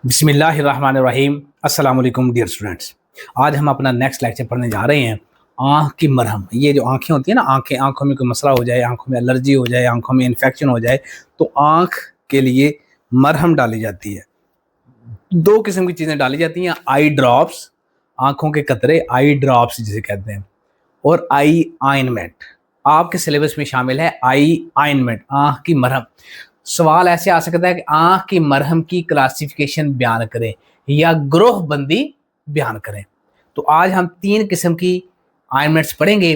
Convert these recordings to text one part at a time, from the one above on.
बिस्मिल्लाहिर्रहमानिर्रहीम। अस्सलाम वालेकुम डियर स्टूडेंट्स। आज हम अपना नेक्स्ट लेक्चर पढ़ने जा रहे हैं आँख की मरहम। ये जो आँखें होती है ना, आँखों में कोई मसला हो जाए, आँखों में एलर्जी हो जाए, आँखों में इन्फेक्शन हो जाए, तो आँख के लिए मरहम डाली जाती है। दो किस्म की चीज़ें डाली जाती हैं, आई ड्रॉप्स, आँखों के कतरे, आई ड्रॉप्स जिसे कहते हैं, और आई आइनमेंट। आपके सिलेबस में शामिल है आई आइनमेंट, आँख की मरहम। सवाल ऐसे आ सकता है कि आँख की मरहम की क्लासिफिकेशन बयान करें या ग्रोह बंदी बयान करें। तो आज हम तीन किस्म की आइनमेंट्स पढ़ेंगे,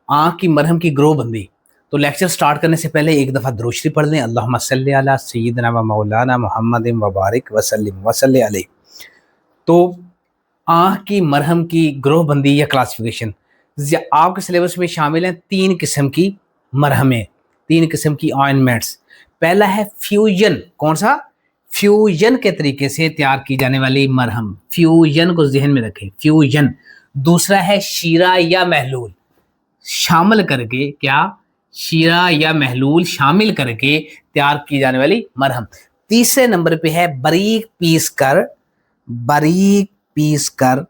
आँख की मरहम की ग्रोह बंदी। तो लेक्चर स्टार्ट करने से पहले एक दफ़ा दुरूद शरीफ पढ़ लें, अल्लाहुम्मा सल्ली अला सय्यिदना व मौलाना मुहम्मदिन व बारिक वसल्लिम वसल्लि अलैहि। तो आँख की मरहम की ग्रोह बंदी या क्लासिफिकेशन, आपके सिलेबस में शामिल हैं तीन किस्म की मरहमें, तीन किस्म की ऑइंटमेंट्स। पहला है फ्यूजन। कौन सा? फ्यूजन के तरीके से तैयार की जाने वाली मरहम, फ्यूजन को जहन में रखें, फ्यूजन। दूसरा है शीरा या महलूल, शामिल करके, क्या? शीरा या महलूल शामिल करके तैयार की जाने वाली मरहम। तीसरे नंबर पे है बारीक पीस कर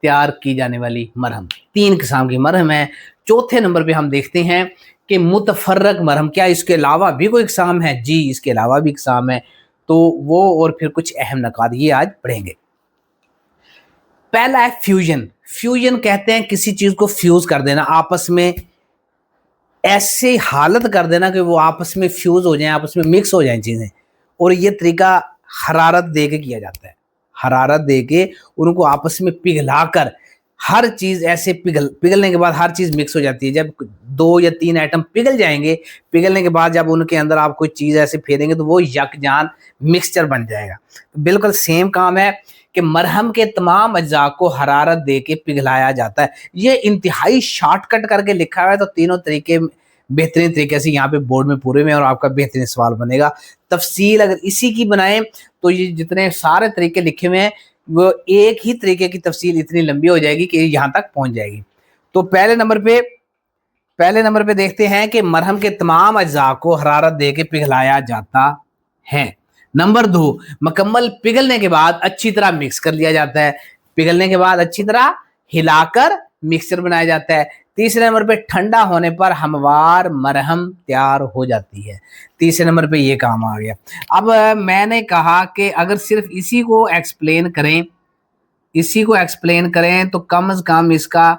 तैयार की जाने वाली मरहम। तीन किस्म की मरहम है। चौथे नंबर पे हम देखते हैं कि मुतफर्रक मरहम। क्या इसके अलावा भी कोई इकसाम है? जी, इसके अलावा भी इकसाम है। तो वो और फिर कुछ अहम नकात ये आज पढ़ेंगे। पहला है फ्यूजन। फ्यूजन कहते हैं किसी चीज को फ्यूज कर देना, आपस में ऐसे हालत कर देना कि वो आपस में फ्यूज हो जाएं, आपस में मिक्स हो जाएं चीजें। और ये तरीका हरारत दे के किया जाता है, हरारत दे के उनको आपस में पिघला कर, हर चीज ऐसे पिघलने के बाद हर चीज मिक्स हो जाती है। जब दो या तीन आइटम पिघल जाएंगे, पिघलने के बाद जब उनके अंदर आप कोई चीज ऐसे फेरेंगे तो वो यकजान मिक्सचर बन जाएगा। तो बिल्कुल सेम काम है कि मरहम के तमाम अज्जा को हरारत दे के पिघलाया जाता है। ये इंतहाई शॉर्टकट करके लिखा हुआ है, तो तीनों तरीके बेहतरीन तरीके से यहाँ पे बोर्ड में पूरे में और आपका बेहतरीन सवाल बनेगा। तफसील अगर इसी की बनाएं तो ये जितने सारे तरीके लिखे हुए हैं वो एक ही तरीके की तफसील इतनी लंबी हो जाएगी कि यहाँ तक पहुंच जाएगी। तो पहले नंबर पे देखते हैं कि मरहम के तमाम अज्जा को हरारत दे के पिघलाया जाता है। नंबर 2, मुकम्मल पिघलने के बाद अच्छी तरह मिक्स कर लिया जाता है। पिघलने के बाद अच्छी तरह हिलाकर मिक्सचर बनाया जाता है। तीसरे नंबर पे ठंडा होने पर हमवार मरहम तैयार हो जाती है। तीसरे नंबर पे ये काम आ गया। अब मैंने कहा कि अगर सिर्फ इसी को एक्सप्लेन करें तो कम से कम इसका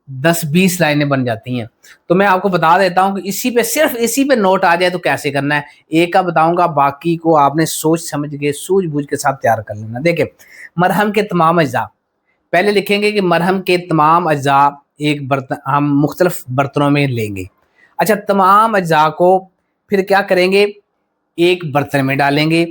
10-20 लाइनें बन जाती हैं। तो मैं आपको बता देता हूं कि सिर्फ इसी पे नोट आ जाए तो कैसे करना है। एक का बताऊंगा, बाकी को आपने सोच समझ के सूझबूझ के साथ तैयार कर लेना। देखिए, मरहम के तमाम अज्जा, पहले लिखेंगे कि मरहम के तमाम अज्जा एक बर्तन, हम मुख्तलिफ बर्तनों में लेंगे। अच्छा, तमाम अज्जा को फिर क्या करेंगे? एक बर्तन में डालेंगे।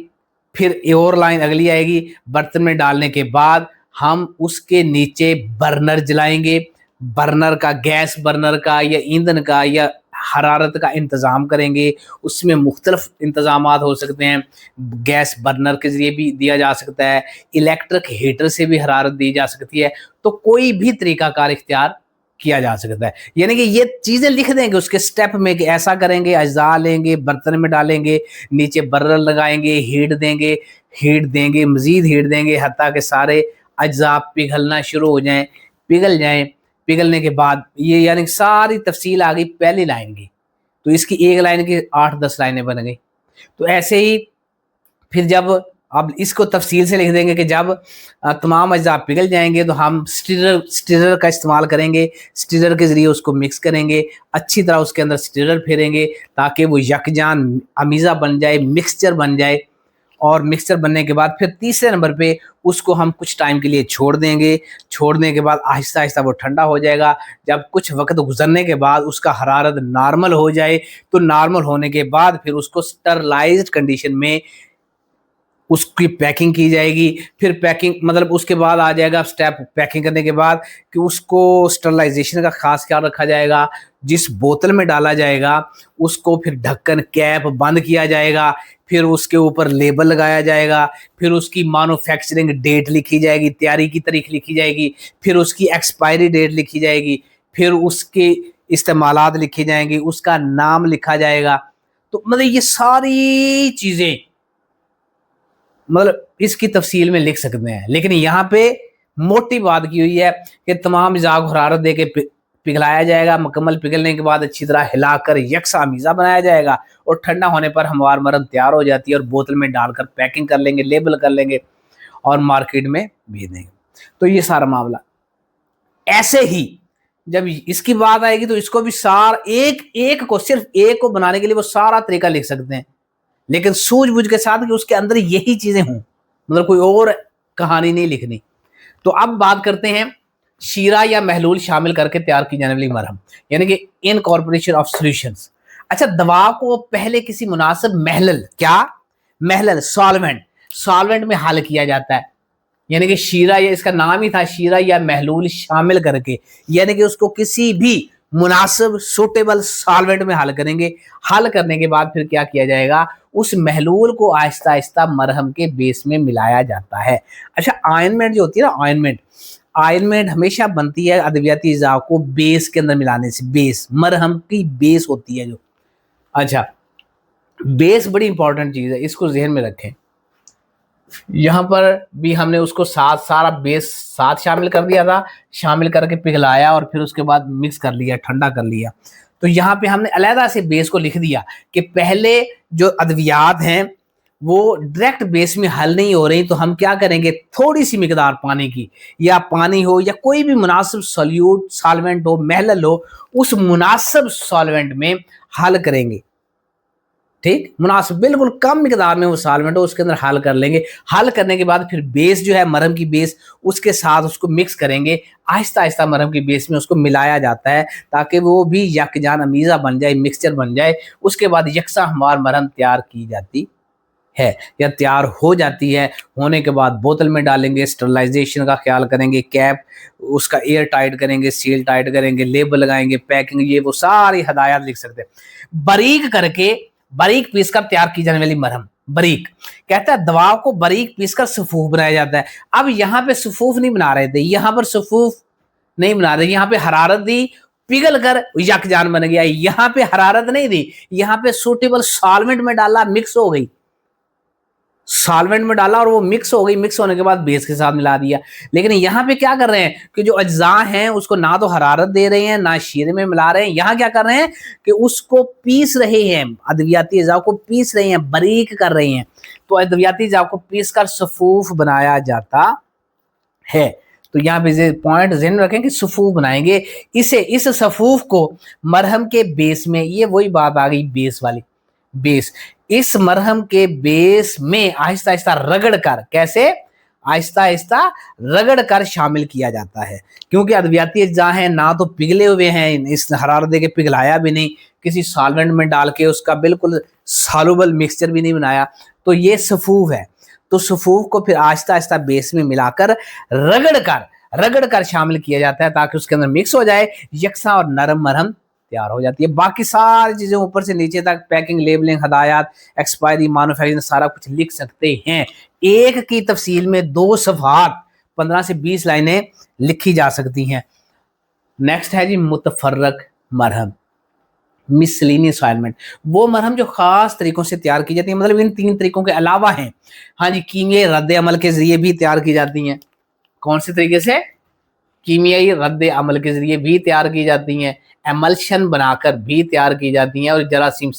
फिर एक और लाइन अगली आएगी, बर्तन में डालने के बाद हम उसके नीचे बर्नर जलाएंगे। बर्नर का, गैस बर्नर का या ईंधन का या हरारत का इंतज़ाम करेंगे। उसमें मुख्तलिफ इंतज़ामात हो सकते हैं। गैस बर्नर के ज़रिए भी दिया जा सकता है, इलेक्ट्रिक हीटर से भी हरारत दी जा सकती है। तो कोई भी तरीकाकार इख्तियार किया जा सकता है। यानी कि ये चीज़ें लिख देंगे उसके स्टेप में कि ऐसा करेंगे, अज्जा लेंगे, बर्तन में डालेंगे, नीचे बर्नर लगाएंगे, हीट देंगे, मज़ीद हीट देंगे, हत्ता कि सारे अज्जा पिघलना शुरू हो जाएँ, पिघल जाएँ। पिघलने के बाद ये, यानी सारी तफसील आ गई पहली लाइन की। तो इसकी एक लाइन की 8-10 लाइनें बन गई। तो ऐसे ही फिर जब, अब इसको तफसील से लिख देंगे कि जब तमाम अज्जा पिघल जाएंगे तो हम स्टिरर का इस्तेमाल करेंगे। स्टिरर के ज़रिए उसको मिक्स करेंगे, अच्छी तरह उसके अंदर स्टिरर फेरेंगे ताकि वो यकजान अमीज़ा बन जाए, मिक्सचर बन जाए। और मिक्सचर बनने के बाद फिर तीसरे नंबर पे उसको हम कुछ टाइम के लिए छोड़ देंगे। छोड़ने के बाद आहिस्ता आहिस्ता वो ठंडा हो जाएगा। जब कुछ वक्त गुजरने के बाद उसका हरारत नॉर्मल हो जाए तो नॉर्मल होने के बाद फिर उसको स्टरलाइज्ड कंडीशन में उसकी पैकिंग की जाएगी। फिर पैकिंग मतलब उसके बाद आ जाएगा स्टेप पैकिंग करने के बाद कि उसको स्टरलाइजेशन का खास ख्याल रखा जाएगा। जिस बोतल में डाला जाएगा उसको फिर ढक्कन, कैप बंद किया जाएगा। फिर उसके ऊपर लेबल लगाया जाएगा। फिर उसकी मैन्युफैक्चरिंग डेट लिखी जाएगी, तैयारी की तारीख लिखी जाएगी। फिर उसकी एक्सपायरी डेट लिखी जाएगी। फिर उसके इस्तेमालात लिखी जाएंगी, उसका नाम लिखा जाएगा। तो मतलब ये सारी चीज़ें मतलब इसकी तफसील में लिख सकते हैं, लेकिन यहाँ पे मोटी बात की हुई है कि तमाम इज़ा को हरारत दे के पिघलाया जाएगा। मुकम्मल पिघलने के बाद अच्छी तरह हिलाकर यकसा मीज़ा बनाया जाएगा और ठंडा होने पर हमार मरहम तैयार हो जाती है और बोतल में डालकर पैकिंग कर लेंगे, लेबल कर लेंगे और मार्केट में भेज देंगे। तो ये सारा मामला। ऐसे ही जब इसकी बात आएगी तो इसको भी सिर्फ एक को बनाने के लिए वो सारा तरीका लिख सकते हैं, लेकिन सूझबूझ के साथ कि उसके अंदर यही चीजें हों, मतलब कोई और कहानी नहीं लिखनी। तो अब बात करते हैं शीरा या महलूल शामिल करके तैयार की जाने वाली मरहम, यानी कि इनकॉर्पोरेशन ऑफ सॉल्यूशंस। अच्छा, दवा को पहले किसी मुनासिब महलल सॉल्वेंट में हल किया जाता है, यानी कि शीरा, या इसका नाम ही था शीरा या महलूल शामिल करके, यानी कि उसको किसी भी मुनासिब सूटेबल सॉल्वेंट में हल करेंगे। हल करने के बाद फिर क्या किया जाएगा, उस महलूल को आहिस्ता आहिस्ता मरहम के बेस में मिलाया जाता है। अच्छा, ऑइंटमेंट जो होती है ना, ऑइंटमेंट हमेशा बनती है अद्वियाती इज़ा को बेस के अंदर मिलाने से। बेस मरहम की बेस होती है जो। अच्छा, बेस बड़ी इंपॉर्टेंट चीज़ है, इसको जहन में रखें। यहाँ पर भी हमने उसको सारा बेस साथ शामिल कर दिया था, शामिल करके पिघलाया और फिर उसके बाद मिक्स कर लिया, ठंडा कर लिया। तो यहाँ पे हमने अलहदा से बेस को लिख दिया कि पहले जो अद्वियात हैं वो डायरेक्ट बेस में हल नहीं हो रही, तो हम क्या करेंगे, थोड़ी सी मिकदार पानी की, या पानी हो या कोई भी मुनासिब सॉल्वेंट हो, महलल हो, उस मुनासिब सॉल्वेंट में हल करेंगे। ठीक, मुनासिब बिल्कुल कम मिकदार में वो सॉल्वेंट हो, उसके अंदर हल कर लेंगे। हल करने के बाद फिर बेस जो है मरहम की बेस, उसके साथ उसको मिक्स करेंगे। आहिस्ता आहिस्ता मरहम की बेस में उसको मिलाया जाता है ताकि वो भी यकजान अमीज़ा बन जाए, मिक्सचर बन जाए। उसके बाद यकसा हमार मरहम तैयार की जाती है या तैयार हो जाती है। होने के बाद बोतल में डालेंगे, स्टरलाइजेशन का ख्याल करेंगे, कैप उसका एयर टाइट करेंगे, सील टाइट करेंगे, लेबल लगाएंगे, पैकिंग, ये वो सारी हदायत लिख सकते हैं। बारीक पीसकर तैयार की जाने वाली मरहम, बारीक कहता है दवा को बारीक पीसकर सफूफ बनाया जाता है। अब यहाँ पे सफूफ नहीं बना रहे थे, यहाँ पर सफूफ नहीं बना रहे, यहाँ पे हरारत दी, पिघल कर यकजान बन गया। यहाँ पे हरारत नहीं दी, यहाँ पे सूटेबल सॉल्वेंट में डाला, मिक्स हो गई, सॉल्वेंट में डाला और वो मिक्स हो गई। मिक्स होने के बाद बेस के साथ मिला दिया। लेकिन यहाँ पे क्या कर रहे हैं कि जो अज्जा हैं उसको ना तो हरारत दे रहे हैं, ना शीरे में मिला रहे हैं। यहाँ क्या कर रहे हैं कि उसको पीस रहे हैं, अद्वियाती अज्जा को पीस रहे हैं, बारीक कर रहे हैं। तो अद्वियाती अज्जा को पीस कर सफूफ बनाया जाता है। तो यहाँ पे पॉइंट ज़हन रखें कि सफूफ बनाएंगे इस सफूफ को मरहम के बेस में। ये वही बात आ गई बेस वाली। बेस, इस मरहम के बेस में आहिस्ता आहिस्ता रगड़ कर, कैसे आहिस्ता आहिस्ता रगड़ कर शामिल किया जाता है, क्योंकि अद्वियाती अज्जा हैं ना तो पिघले हुए हैं, इस हरारत दे के पिघलाया भी नहीं, किसी सॉल्वेंट में डाल के उसका बिल्कुल सॉल्युबल मिक्सचर भी नहीं बनाया। तो ये सफूफ है। तो सफूफ को फिर आहिस्ता आहिस्ता बेस में मिलाकर रगड़ कर शामिल किया जाता है ताकि उसके अंदर मिक्स हो जाए, यकसा और नरम मरहम तैयार हो जाती है। बाकी सारी चीजें ऊपर से नीचे तक, पैकिंग, लेबलिंग, हदायत, एक्सपायरी, मैन्युफैक्चरिंग, सारा कुछ लिख सकते हैं। एक की तफसील में 2 सफ़हात 15 से 20 लाइनें लिखी जा सकती हैं। नेक्स्ट है जी मुतफर्रक मरहम, मिसलिनियस ऑइंटमेंट। वो मरहम जो खास तरीकों से तैयार की जाती है, मतलब इन 3 तरीकों के अलावा हैं। हाँ जी, कीमियाई रद्द अमल के जरिए भी तैयार की जाती हैं। कौन से तरीके से? कीमियाई रद्द अमल के जरिए भी तैयार की जाती हैं, एमल्शन बनाकर भी तैयार की जाती हैं, और जरासीम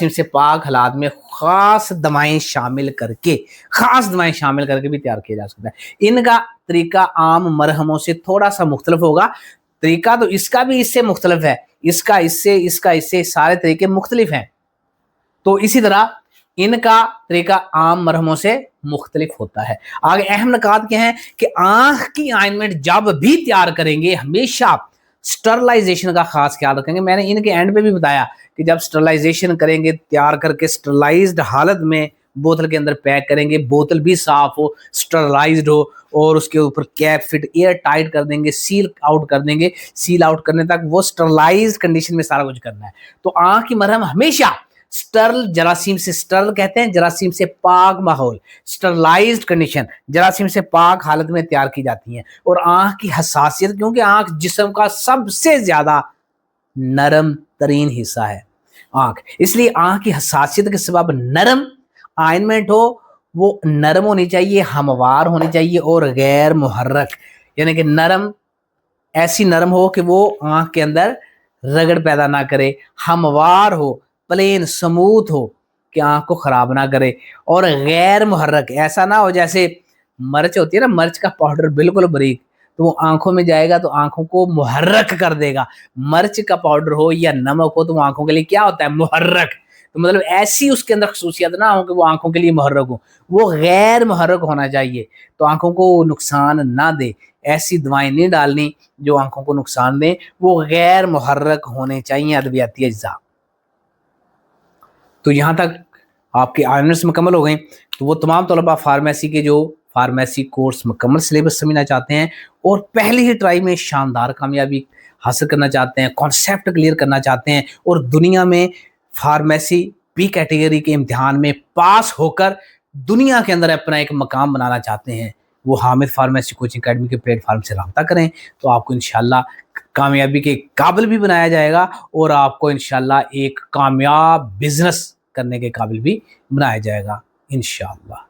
से पाक हालात में खास दवाएं शामिल करके भी तैयार किया जा सकता है। इनका तरीका आम मरहमों से थोड़ा सा मुख्तलिफ होगा। तरीका तो इसका भी इससे मुख्तलिफ है, इसका इससे सारे तरीके मुख्तलिफ हैं। तो इसी तरह इनका तरीका आम मरहमों से मुख्तलिफ होता है। आगे अहम नकात क्या है कि आंख की ऑइंटमेंट जब भी तैयार करेंगे हमेशा स्टरलाइजेशन का खास ख्याल रखेंगे। मैंने इनके एंड पे भी बताया कि जब स्टरलाइजेशन करेंगे, तैयार करके स्टरलाइज्ड हालत में बोतल के अंदर पैक करेंगे, बोतल भी साफ हो, स्टरलाइज्ड हो, और उसके ऊपर कैप फिट एयर टाइट कर देंगे, सील आउट कर देंगे। सील आउट करने तक वो स्टरलाइज्ड कंडीशन में सारा कुछ करना है। तो आंख की मरहम हमेशा स्टर्ल जरासीम से, स्टर्ल कहते हैं जरासीम से पाक माहौल, स्टरलाइज्ड कंडीशन, जरासीम से पाक हालत में तैयार की जाती हैं। और आंख की हसासियत, क्योंकि आंख जिस्म का सबसे ज्यादा नरम तरीन हिस्सा है आंख, इसलिए आंख की हसासियत के सबब नरम अलाइनमेंट हो वो नरम होनी चाहिए, हमवार होनी चाहिए और गैर मुहर्रक, यानी कि नरम, ऐसी नरम हो कि वो आंख के अंदर रगड़ पैदा ना करे, हमवार हो, प्लेन स्मूथ हो कि आंख को खराब ना करे, और गैर मुहर्रक, ऐसा ना हो जैसे मिर्च होती है ना, मिर्च का पाउडर बिल्कुल बारीक, तो वो आंखों में जाएगा तो आंखों को मुहर्रक कर देगा। मिर्च का पाउडर हो या नमक हो तो वो आंखों के लिए क्या होता है, मुहर्रक। तो मतलब ऐसी उसके अंदर खसूसियत ना हो कि वो आंखों के लिए मुहर्रक हो, वो गैर मुहर्रक होना चाहिए, तो आंखों को नुकसान ना दे। ऐसी दवाएं नहीं डालनी जो आंखों को नुकसान दे, वो गैर मुहर्रक होने चाहिए अद्वियाती अज्जा। तो यहाँ तक आपके आइनर्स मुकम्मल हो गए। तो वो तमाम तलबा फार्मेसी के जो फार्मेसी कोर्स मुकम्मल सिलेबस समझना चाहते हैं और पहली ही ट्राई में शानदार कामयाबी हासिल करना चाहते हैं, कॉन्सेप्ट क्लियर करना चाहते हैं और दुनिया में फार्मेसी बी कैटेगरी के इम्तिहान में पास होकर दुनिया के अंदर अपना एक मकाम बनाना चाहते हैं, वो हामिद फार्मेसी कोचिंग अकेडमी के प्लेटफॉर्म से रब्ता करें। तो आपको इंशाल्लाह कामयाबी के काबिल भी बनाया जाएगा और आपको इंशाल्लाह एक कामयाब बिजनेस करने के काबिल भी बनाया जाएगा इंशाल्लाह।